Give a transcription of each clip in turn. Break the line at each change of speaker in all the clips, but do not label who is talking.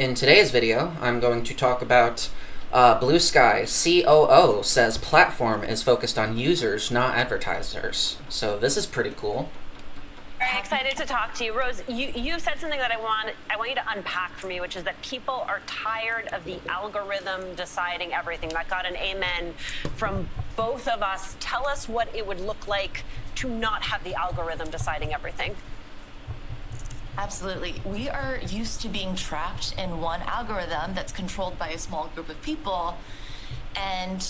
In today's video, I'm going to talk about Bluesky COO says platform is focused on users, not advertisers. So this is pretty cool.
Very excited to talk to you. Rose, you said something that I want you to unpack for me, which is that people are tired of the algorithm deciding everything. That got an amen from both of us. Tell us what it would look like to not have the algorithm deciding everything.
Absolutely. We are used to being trapped in one algorithm that's controlled by a small group of people, and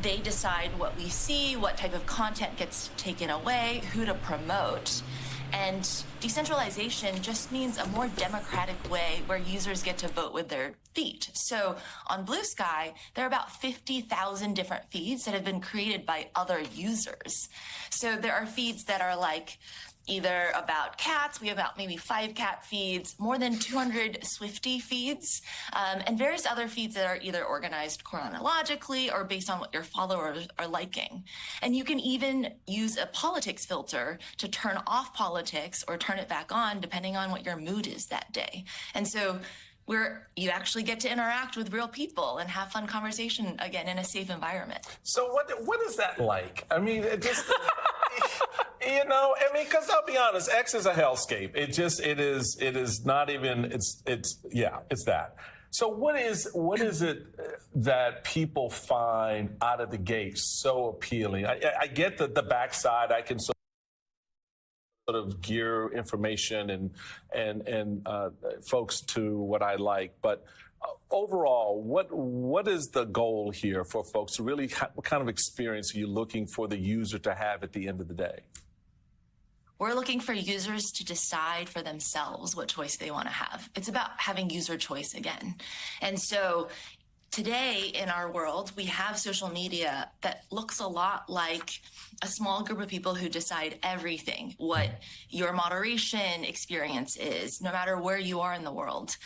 they decide what we see, what type of content gets taken away, who to promote. And decentralization just means a more democratic way where users get to vote with their feet. So on Bluesky, there are about 50,000 different feeds that have been created by other users. So there are feeds that are like either about cats, we have about maybe 5 cat feeds, more than 200 Swiftie feeds, and various other feeds that are either organized chronologically or based on what your followers are liking. And you can even use a politics filter to turn off politics or turn it back on depending on what your mood is that day. And so you actually get to interact with real people and have fun conversation again in a safe environment.
So what is that like? I mean, it just because I'll be honest, X is a hellscape. It is not even. It's that. So what is it that people find out of the gate so appealing? I get the backside. I can sort of gear information and folks to what I like, but overall, what is the goal here for folks to really? What kind of experience are you looking for the user to have at the end of the day?
We're looking for users to decide for themselves what choice they want to have. It's about having user choice again. And so today in our world, we have social media that looks a lot like a small group of people who decide everything, what your moderation experience is, no matter where you are in the world.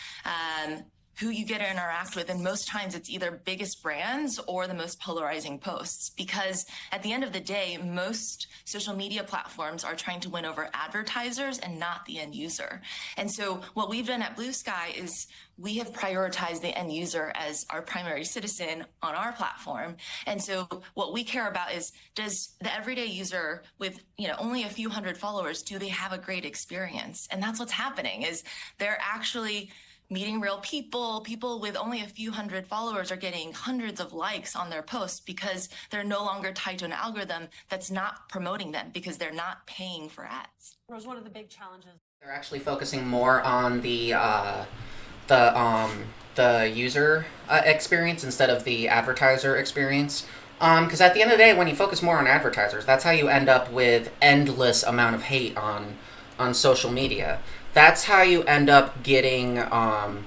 Who you get to interact with, and most times it's either biggest brands or the most polarizing posts, because at the end of the day, most social media platforms are trying to win over advertisers and not the end user. And so what we've done at Bluesky is we have prioritized the end user as our primary citizen on our platform. And so what we care about is, does the everyday user with only a few hundred followers, do they have a great experience? And that's what's happening, is they're actually meeting real people. People with only a few hundred followers are getting hundreds of likes on their posts because they're no longer tied to an algorithm that's not promoting them because they're not paying for ads.
Rose, one of the big challenges.
They're actually focusing more on the user experience instead of the advertiser experience. Because at the end of the day, when you focus more on advertisers, that's how you end up with endless amount of hate on social media. That's how you end up getting a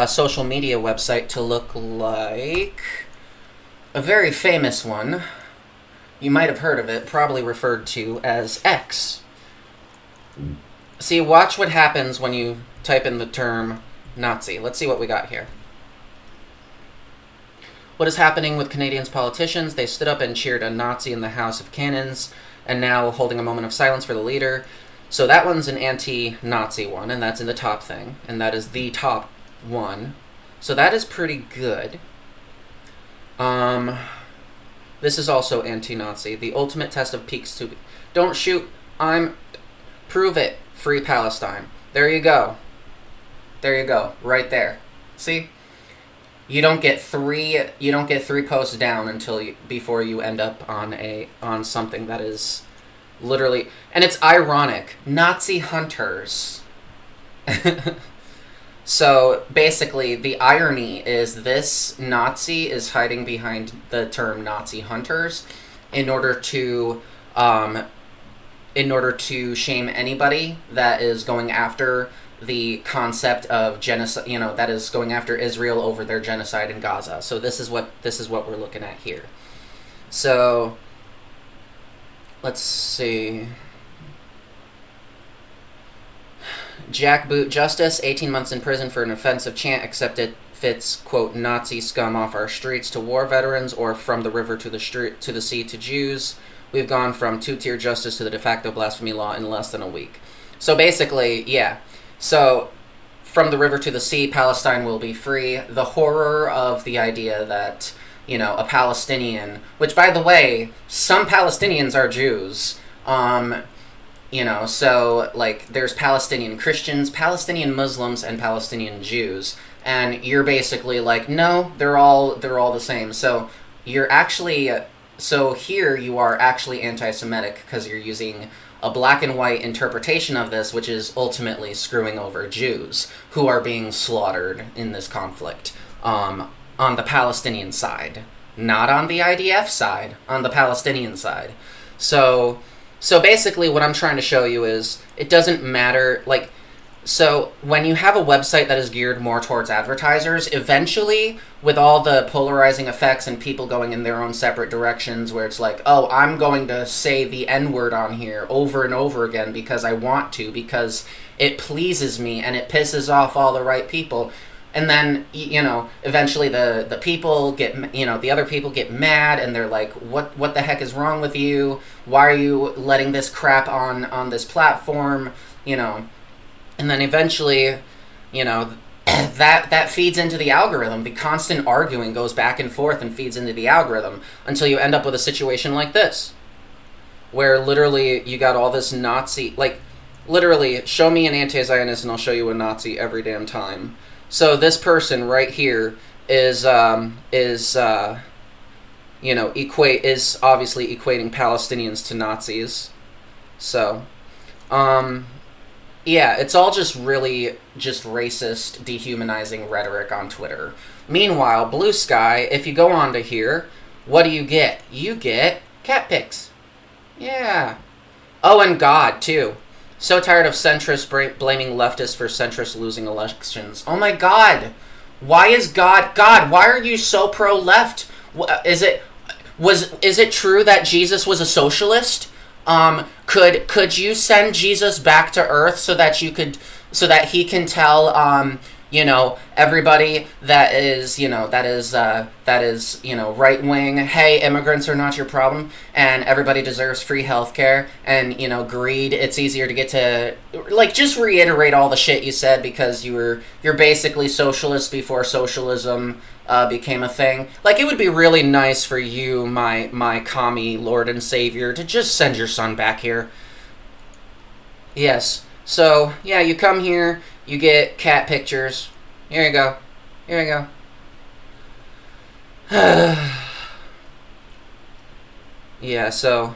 social media website to look like a very famous one. You might have heard of it, probably referred to as X. See, watch what happens when you type in the term Nazi. Let's see what we got here. What is happening with Canadians politicians? They stood up and cheered a Nazi in the House of Cannons, and now holding a moment of silence for the leader. So that one's an anti-Nazi one, and that's in the top thing, and that is the top one. So that is pretty good. This is also anti-Nazi. The ultimate test of peaks to... Don't shoot. Prove it. Free Palestine. There you go. There you go. Right there. See? You don't get three posts down before you end up on something that is literally, and it's ironic, Nazi hunters. So basically the irony is this Nazi is hiding behind the term Nazi hunters in order to shame anybody that is going after the concept of genocide, that is going after Israel over their genocide in Gaza. So this is what we're looking at here. So let's see. Jackboot Justice, 18 months in prison for an offensive chant, except it fits, quote, Nazi scum off our streets to war veterans, or from the river to the sea to Jews. We've gone from two-tier justice to the de facto blasphemy law in less than a week. So basically, yeah. So from the river to the sea, Palestine will be free. The horror of the idea that, a Palestinian, which, by the way, some Palestinians are Jews, so, like, there's Palestinian Christians, Palestinian Muslims, and Palestinian Jews, and you're basically like, no, they're all the same. So you're actually, so here you are actually anti-Semitic because you're using a black and white interpretation of this, which is ultimately screwing over Jews who are being slaughtered in this conflict, on the Palestinian side, not on the IDF side, on the Palestinian side. So basically what I'm trying to show you is it doesn't matter, like, so when you have a website that is geared more towards advertisers, eventually, with all the polarizing effects and people going in their own separate directions, where it's like, oh, I'm going to say the N-word on here over and over again because I want to, because it pleases me and it pisses off all the right people. And then, eventually the people get, the other people get mad and they're like, what the heck is wrong with you? Why are you letting this crap on this platform? And then eventually, that feeds into the algorithm. The constant arguing goes back and forth and feeds into the algorithm until you end up with a situation like this, where literally you got all this Nazi, like, literally, show me an anti-Zionist and I'll show you a Nazi every damn time. So this person right here is obviously equating Palestinians to Nazis. So, yeah, it's all just really just racist, dehumanizing rhetoric on Twitter. Meanwhile, Bluesky, if you go onto here, what do you get? You get cat pics. Yeah. Oh, and God, too. So tired of centrists blaming leftists for centrists losing elections. Oh my God. Why is God, why are you so pro-left? Is it true that Jesus was a socialist? Could you send Jesus back to Earth so that he can tell, everybody that is right wing, hey, immigrants are not your problem, and everybody deserves free healthcare, and, greed, it's easier to get to, like, just reiterate all the shit you said because you're basically socialist before socialism became a thing. Like, it would be really nice for you, my commie lord and savior, to just send your son back here. Yes. So, yeah, you come here, you get cat pictures. Here you go. Here you go. Yeah, so,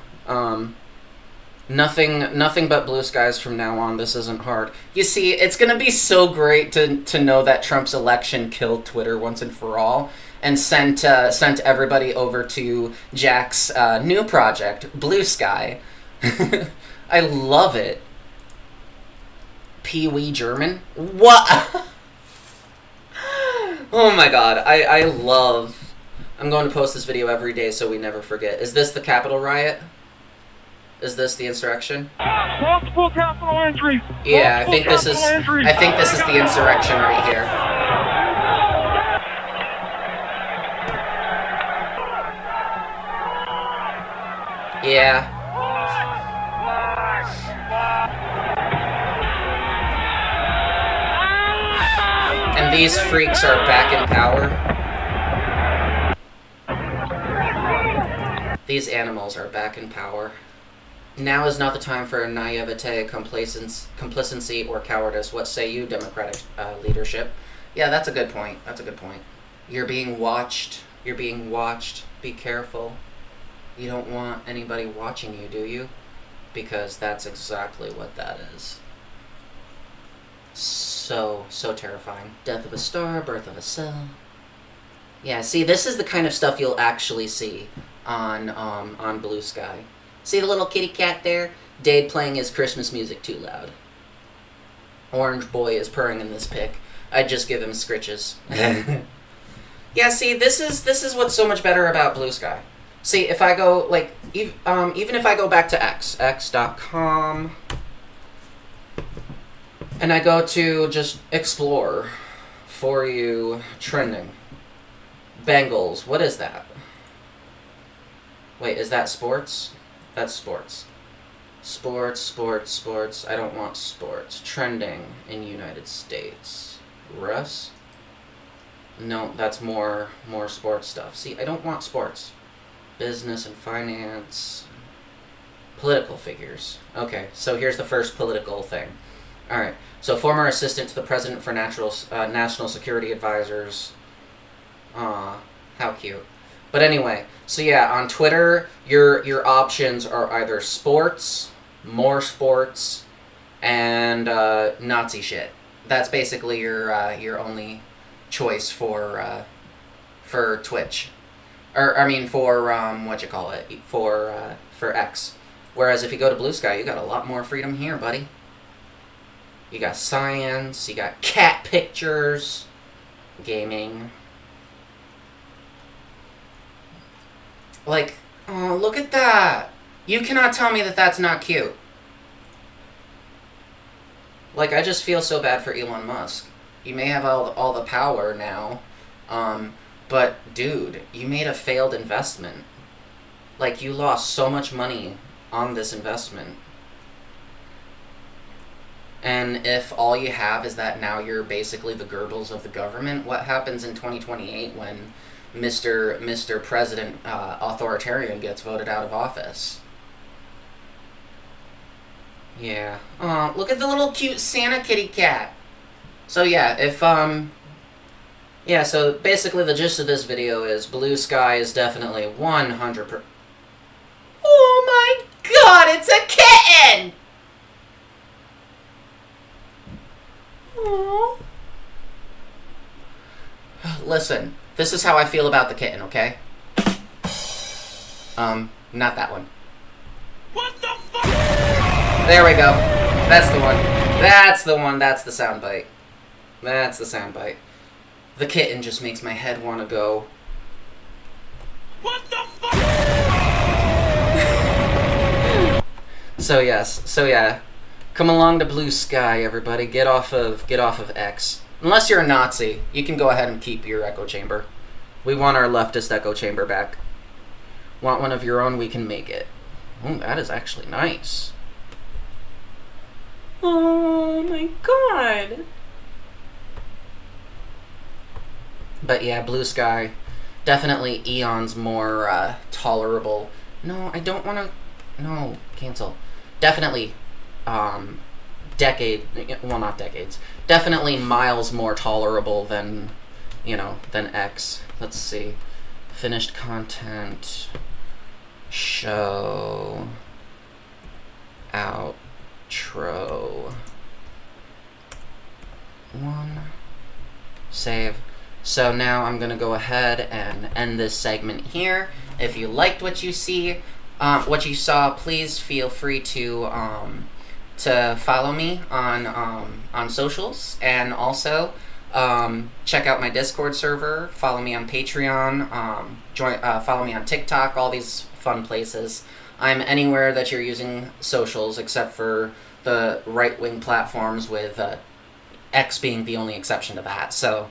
nothing but blue skies from now on. This isn't hard. You see, it's gonna be so great to know that Trump's election killed Twitter once and for all, and sent everybody over to Jack's new project, Bluesky. I love it. Pee-wee German? What? Oh my God, I love... I'm going to post this video every day so we never forget. Is this the Capitol riot? Is this the insurrection?
Multiple capital injuries.
Yeah, I think this is the insurrection right here. Yeah. And these freaks are back in power. These animals are back in power. Now is not the time for naivete, complacency, or cowardice. What say you, Democratic leadership? Yeah, that's a good point. That's a good point. You're being watched. You're being watched. Be careful. You don't want anybody watching you, do you? Because that's exactly what that is. So terrifying. Death of a star, birth of a cell. Yeah, see, this is the kind of stuff you'll actually see on Bluesky. See the little kitty cat there? Dade playing his Christmas music too loud. Orange boy is purring in this pic. I'd just give him scritches. Yeah, see, this is what's so much better about Bluesky. See, if I go, like, even if I go back to x.com, and I go to just explore, for you, trending, Bengals, what is that? Wait, is that sports? That's sports. Sports. I don't want sports. Trending in United States. Russ? No, that's more sports stuff. See, I don't want sports. Business and finance. Political figures. Okay, so here's the first political thing. Alright, so former assistant to the president for national security advisors. Aw, how cute. But anyway, so yeah, on Twitter, your options are either sports, more sports, and Nazi shit. That's basically your only choice for Twitch, or I mean for for X. Whereas if you go to Bluesky, you got a lot more freedom here, buddy. You got science, you got cat pictures, gaming. Like, oh, look at that! You cannot tell me that that's not cute. Like, I just feel so bad for Elon Musk. You may have all the power now, but dude, you made a failed investment. Like, you lost so much money on this investment. And if all you have is that now you're basically the Goebbels of the government, what happens in 2028 when Mr. President Authoritarian gets voted out of office? Yeah. Oh, look at the little cute Santa kitty cat. So yeah, so basically the gist of this video is Bluesky is definitely 100%. Oh my god, it's a kitten! Aww. Listen, this is how I feel about the kitten, okay? Not that one.
What the fuck?
There we go. That's the one. That's the one. That's the soundbite. That's the soundbite. The kitten just makes my head want to go.
What the fuck?
So yeah. Come along to Bluesky, everybody. Get off of X. Unless you're a Nazi, you can go ahead and keep your echo chamber. We want our leftist echo chamber back. Want one of your own? We can make it. Ooh, that is actually nice. Oh my god. But yeah, Bluesky, definitely eons more tolerable. No, I don't want to. No, cancel. Definitely, not decades. Definitely miles more tolerable than, than X. Let's see. Finished content. Show. Outro. 1. Save. So now I'm gonna go ahead and end this segment here. If you liked what you saw, please feel free to follow me on socials, and also check out my Discord server. Follow me on Patreon. Follow me on TikTok. All these fun places. I'm anywhere that you're using socials, except for the right-wing platforms, with X being the only exception to that. So.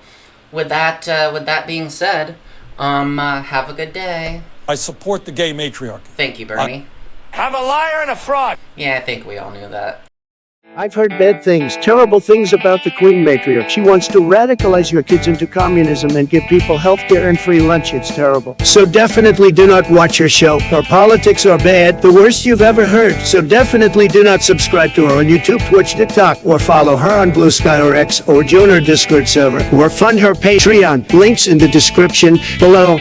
With that being said, have a good day.
I support the gay matriarchy.
Thank you, Bernie.
I'm a liar and a fraud.
Yeah, I think we all knew that.
I've heard bad things, terrible things about the Queen Matriarch. She wants to radicalize your kids into communism and give people healthcare and free lunch. It's terrible. So definitely do not watch her show. Her politics are bad, the worst you've ever heard. So definitely do not subscribe to her on YouTube, Twitch, TikTok, or follow her on Bluesky or X, or join her Discord server, or fund her Patreon. Links in the description below.